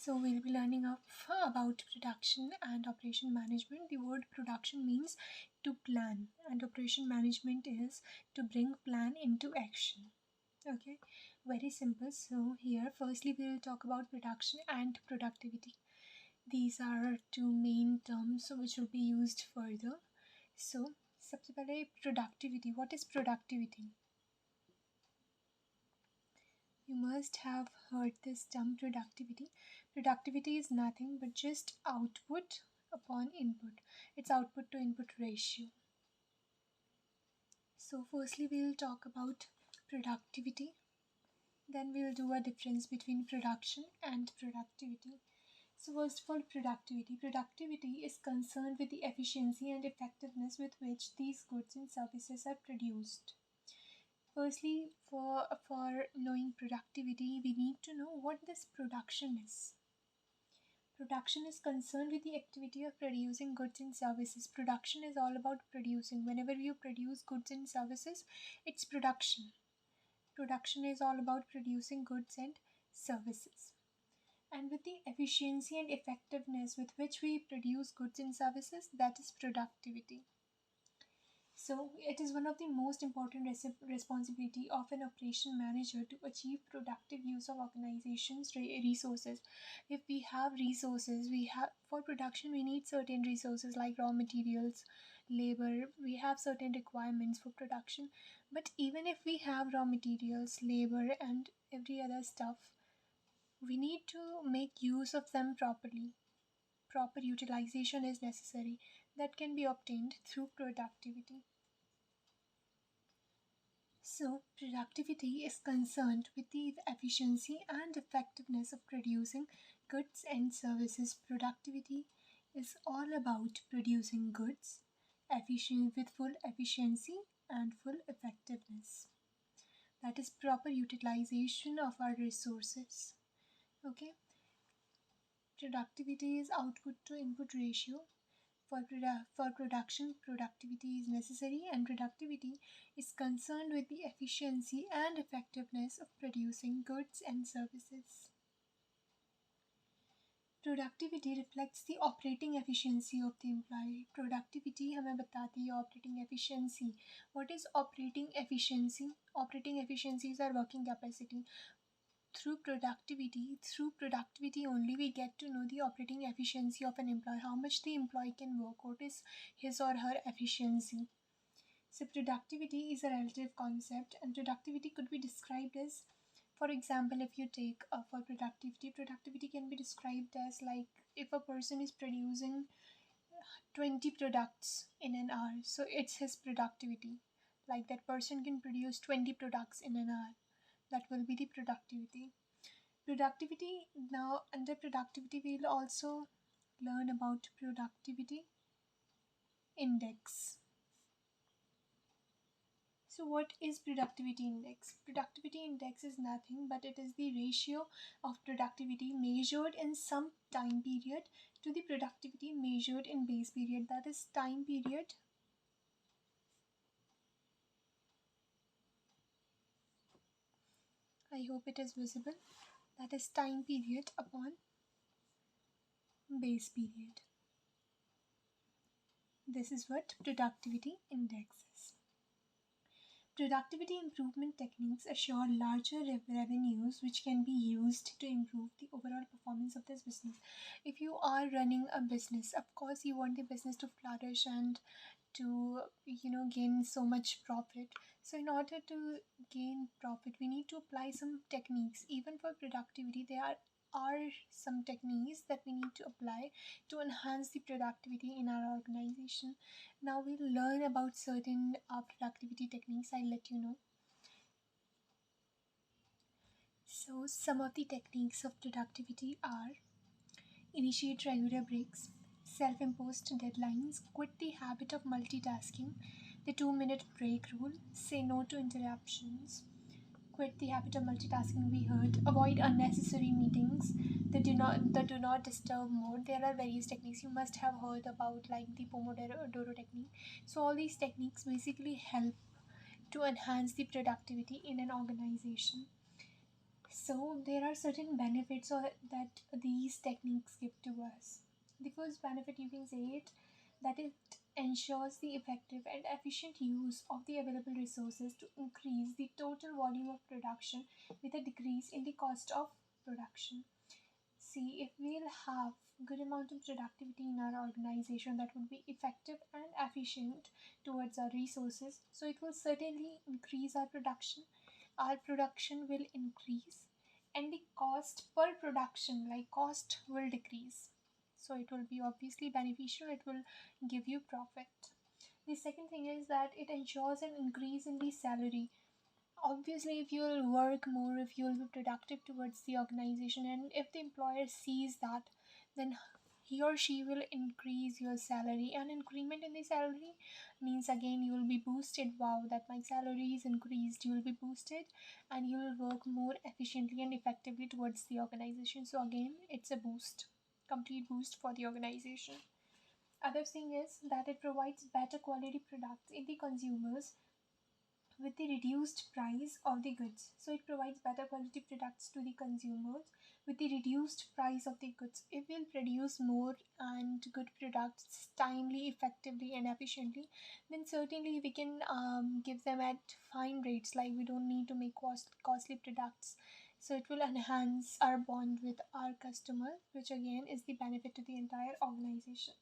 So we'll be learning about production and operation management. The word production means to plan, and operation management is to bring plan into action. Okay, very simple. So here, firstly, we will talk about production and productivity. These are two main terms which will be used further. So, सबसे पहले productivity. What is productivity? You must have heard this term productivity. Productivity is nothing but just output upon input. It's output to input ratio. So firstly we will talk about productivity. Then we will do a difference between production and productivity. So first of all, productivity. Productivity is concerned with the efficiency and effectiveness with which these goods and services are produced. Firstly, for knowing productivity, we need to know what this production is. Production is concerned with the activity of producing goods and services. Production is all about producing. Whenever you produce goods and services, it's production. Production is all about producing goods and services. And with the efficiency and effectiveness with which we produce goods and services, that is productivity. So it is one of the most important responsibility of an operation manager to achieve productive use of organization's resources. If we have resources, we have for production we need certain resources like raw materials, labor. We have certain requirements for production. But even if we have raw materials, labor, and every other stuff, we need to make use of them properly. Proper utilization is necessary. That can be obtained through productivity. So, productivity is concerned with the efficiency and effectiveness of producing goods and services. Productivity is all about producing goods efficient with full efficiency and full effectiveness. That is proper utilization of our resources. Okay, productivity is output to input ratio. For production, productivity is necessary, and productivity is concerned with the efficiency and effectiveness of producing goods and services. Productivity reflects the operating efficiency of the employee. Productivity हमें बताती है operating efficiency. What is operating efficiency? Operating efficiency is our working capacity. Through productivity only we get to know the operating efficiency of an employee, how much the employee can work, what is his or her efficiency. So productivity is a relative concept, and productivity could be described as, for example, if you take for productivity can be described as like if a person is producing 20 products in an hour, so it's his productivity. Like that person can produce 20 products in an hour. That will be the productivity. Productivity, now under productivity we'll also learn about productivity index. So what is productivity index? Productivity index is nothing but it is the ratio of productivity measured in some time period to the productivity measured in base period. That is time period I hope it is visible. That is time period upon base period. This is what productivity index is. Productivity improvement techniques assure larger revenues which can be used to improve the overall performance of this business. If you are running a business, of course you want the business to flourish and to gain so much profit. So in order to gain profit we need to apply some techniques. Even for productivity there are some techniques that we need to apply to enhance the productivity in our organization. Now we'll learn about certain productivity techniques. I'll let you know. So some of the techniques of productivity are: initiate regular breaks, self-imposed deadlines, quit the habit of multitasking, the 2-minute break rule, say no to interruptions. Quit the habit of multitasking, we heard. Avoid unnecessary meetings. The do not disturb mode. There are various techniques you must have heard about, like the Pomodoro technique. So all these techniques basically help to enhance the productivity in an organization. So there are certain benefits that these techniques give to us. The first benefit, you can say it, that it ensures the effective and efficient use of the available resources to increase the total volume of production with a decrease in the cost of production. See, if we'll have good amount of productivity in our organization, that would be effective and efficient towards our resources, so it will certainly increase our production will increase, and the cost per production, like cost, will decrease. So it will be obviously beneficial, it will give you profit. The second thing is that it ensures an increase in the salary. Obviously, if you'll work more, if you'll be productive towards the organization, and if the employer sees that, then he or she will increase your salary. An increment in the salary means again you will be boosted. Wow, that my salary is increased, you will be boosted, and you will work more efficiently and effectively towards the organization. So again, it's a boost, complete boost for the organization. Other thing is that it provides better quality products in the consumers with the reduced price of the goods. So it provides better quality products to the consumers with the reduced price of the goods. If we'll produce more and good products timely, effectively, and efficiently, then certainly we can give them at fine rates. Like we don't need to make costly products. So it will enhance our bond with our customer, which again is the benefit to the entire organization.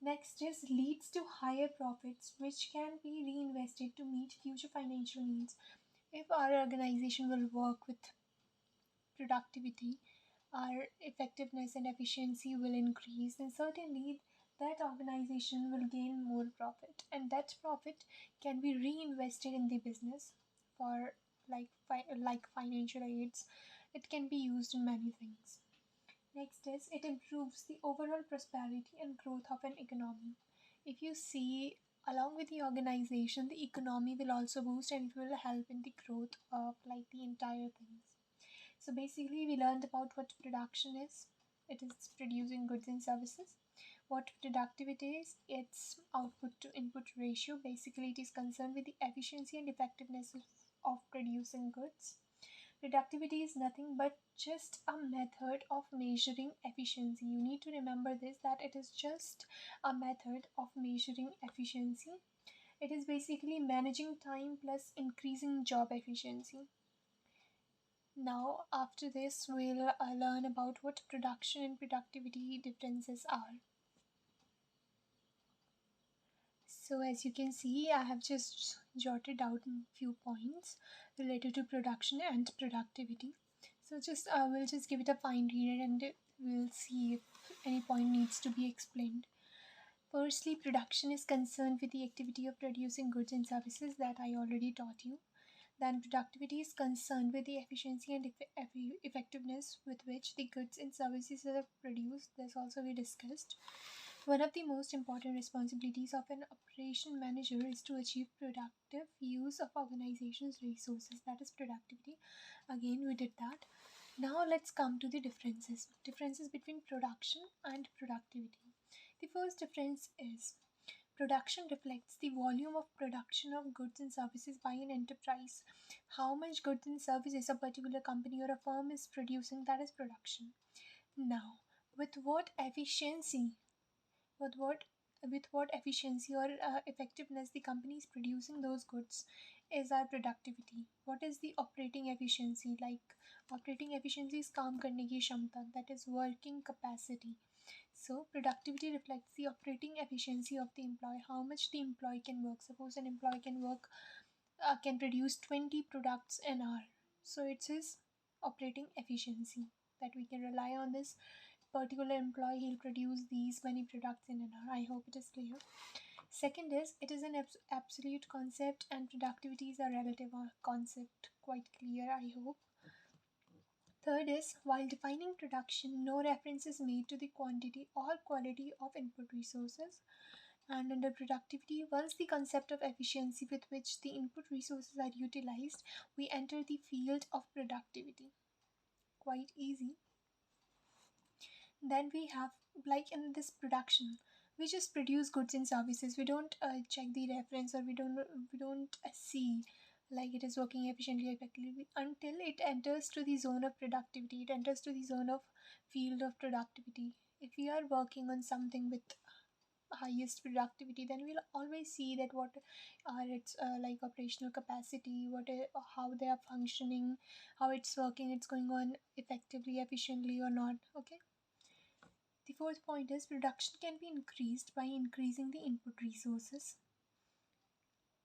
Next is leads to higher profits, which can be reinvested to meet future financial needs. If our organization will work with productivity, our effectiveness and efficiency will increase, and certainly that organization will gain more profit, and that profit can be reinvested in the business for like financial aids. It can be used in many things. Next is it improves the overall prosperity and growth of an economy. If you see, along with the organization, the economy will also boost, and it will help in the growth of like the entire things. So basically, we learned about what production is. It is producing goods and services. What productivity is, it's output to input ratio. Basically, it is concerned with the efficiency and effectiveness of producing goods. Productivity is nothing but just a method of measuring efficiency. You need to remember this, that it is just a method of measuring efficiency. It is basically managing time plus increasing job efficiency. Now, after this, we'll learn about what production and productivity differences are. So, as you can see, I have just jotted out a few points related to production and productivity. So, just we'll just give it a fine read and we'll see if any point needs to be explained. Firstly, production is concerned with the activity of producing goods and services that I already taught you. Then productivity is concerned with the efficiency and effectiveness with which the goods and services are produced. This also we discussed. One of the most important responsibilities of an operation manager is to achieve productive use of organization's resources. That is productivity. Again, we did that. Now let's come to the differences. Differences between production and productivity. The first difference is production reflects the volume of production of goods and services by an enterprise. How much goods and services a particular company or a firm is producing, that is production. Now, with what efficiency, with what with what efficiency or effectiveness the company is producing those goods is our productivity. What is the operating efficiency? Like operating efficiency is काम करने की क्षमता, that is working capacity. So productivity reflects the operating efficiency of the employee, how much the employee can work. Suppose an employee can produce 20 products an hour, so it's his operating efficiency, that we can rely on this particular employee, he'll produce these many products in an hour. I hope it is clear. Second is it is an absolute concept, and productivity is a relative concept. Quite clear, I hope. Third is, while defining production, no reference is made to the quantity or quality of input resources. And under productivity, once the concept of efficiency with which the input resources are utilized, we enter the field of productivity. Quite easy. Then we have, like in this production, we just produce goods and services. We don't check the reference, or we don't see like it is working efficiently, effectively, until it enters to the zone of productivity, it enters to the zone of field of productivity. If we are working on something with highest productivity, then we'll always see that what are its like operational capacity, how they are functioning, how it's working, it's going on effectively, efficiently or not. Okay. The fourth point is production can be increased by increasing the input resources.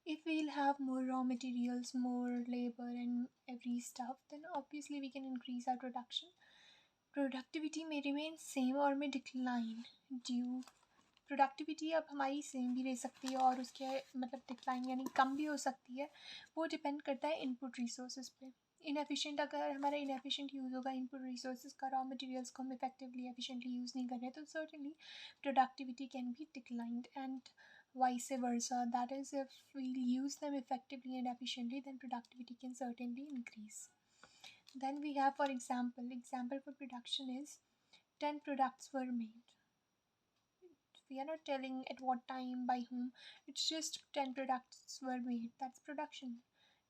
If we'll have more raw materials, more labor and every stuff, then obviously we can increase our production. Productivity may remain same or may decline due, productivity अब हमारी same भी रह सकती है और उसके मतलब decline यानी कम भी हो सकती है, वो डिपेंड करता है इनपुट रिसोर्सेज पे. इनएफिशिएंट, अगर हमारा इनएफिशिएंट यूज़ होगा इनपुट रिसोर्सेज का, रॉ मटेरियल्स को हम इफेक्टिवली एफिशिएंटली यूज़ नहीं कर रहे, तो certainly productivity can be declined and vice versa. That is, if we use them effectively and efficiently, then productivity can certainly increase. Then we have, for example for production is 10 products were made. We are not telling at what time, by whom. It's just 10 products were made. That's production.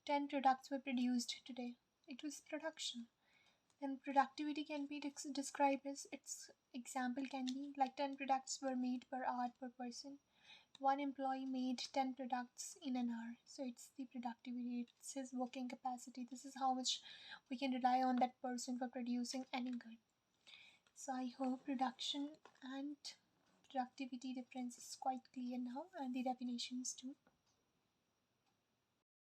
10 products were produced today. It was production. And productivity can be described as, its example can be like 10 products were made per hour per person. One employee made 10 products in an hour. So it's the productivity, it's his working capacity. This is how much we can rely on that person for producing any good. So I hope production and productivity difference is quite clear now, and the definitions too.